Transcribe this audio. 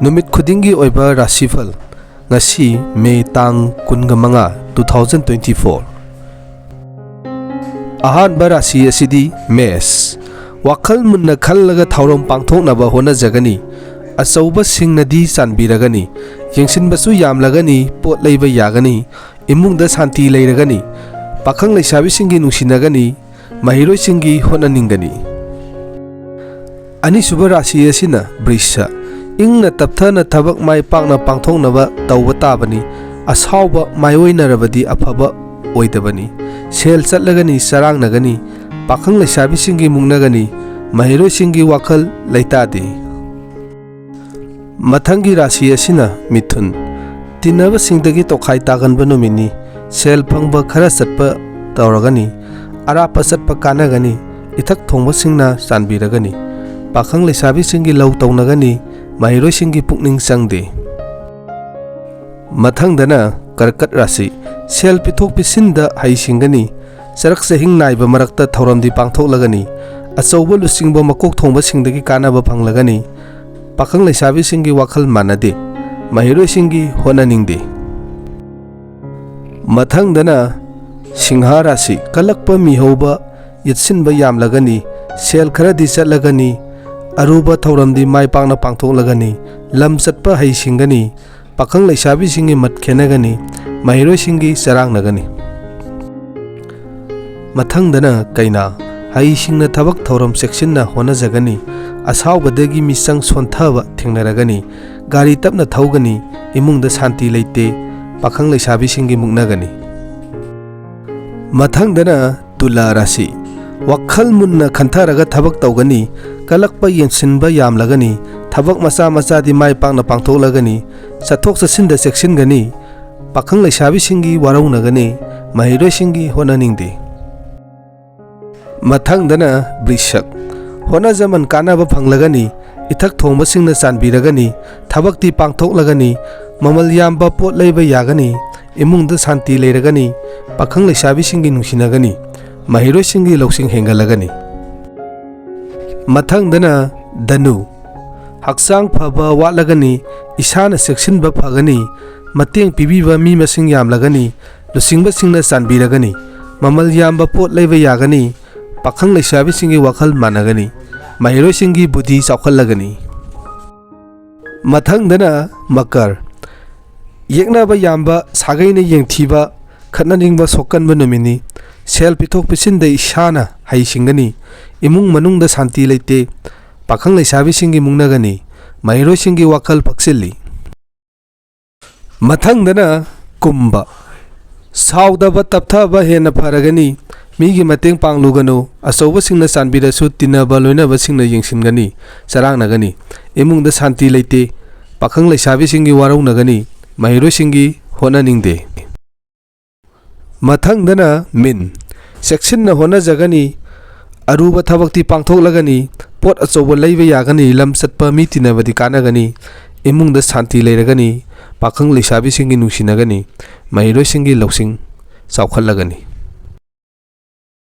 नुमित खुदिंगी ओइबा राशि फल ngasi May tang 15 2024 ahanba rashi asidi mes wakhal munna khallaga thaurom pangthoknaba hona jagani achauba singnadi chanbiragani yengsinbasu yamlagani pot leiba yagani imungda shanti leiragani pakhang leisabi singi nungsinagani mahiroi singi hona ningani ani suba rashi asina brisha ingna tapthana thabak mai pakna pangthoknaba tawba tabani asauba mayoinarabadi afaba oidabani sel chatlagani sarangnagani pakhang leisabi singi mungnagani mahiroi singi wakhal leitade mathangi rashi asina mithun tinaba singdagi tokhai taganba nomini sel phangba khara chatpa tawragani arapa chatpa kanagani ithak thongba singna chanbiragani pakhang leisabi singi lau tawnagani mahiroi singi pukning changde mathangdana karkat rashi sel pithok pisinda haisingani sarak sehing naiba marakta thauramdi pangthoklagani achauba lusingba makok thongba singdagi kanaba phanglagani pakhang leisabi singi wakhal manade mahiroi singi honaningde mathangdana singha rashi kalakpa mihauba yitsinba yamlagani sel kharadi chatlagani aruba thauramdi mai pakna pangthoklagani lam chatpa haisingani pakhang leisabi singi mat khenagani mahiroi singi sarangnagani mathangdana kaina haisingna thabak thauram sectionna honajagani asaubadagi misang sonthaba thengnaragani gari tapna thaugani imungda shanti leite pakhang leisabi singi mugnagani mathangdana tula rashi wakhal munna khantharaga thabak tawgani kalakpa yengsinba yamlagani thabak macha macha di mai pakna pangthoklagani chathok chasinda seksingani pakhang leisabi singi waraunagani mahiroi singi honaningde mathangdana brishak hona zaman kanaba phanglagani ithak thongba singna chanbiragani thabakti pangthoklagani mamal yamba pot leiba yagani imungda shanti leiragani pakhang leisabi singi nungsinagani mahiroi singi loksing hengalagani mathangdana danu haksang phaba watlagani isana seksinba phagani mateng pibiba mi masing yamlagani lusingba singna chanbiragani mamal yamba pot leiba yagani pakhang leisabi singi wakhal managani mahiroi singi budi chaukhallagani mathangdana makar yeknaba yamba sagaina yengthiba khatnaningba sokkanba nomini sel pithok pisinda isana haisingani imung manungda shanti leite pakhang leisabi singi mungnagani mahiroi singi wakhal phaksilli mathangdana kumba saudaba tapthaba hena pharagani migi mateng panglugano achauba singna chanbirasu tinaba loinaba singna yengsingani sarangnagani imungda shanti leite pakhang leisabi singi waraunagani mahiroi singi honaningde mathangdana min section na hona jagani aruba thabakti pangthoklagani pot achauba leiba yagani lam chatpa mi tinabadi kanagani imungda shanti leiragani pakhang leisabi singi nungsinagani mahiroi singi loksing chaukhallagani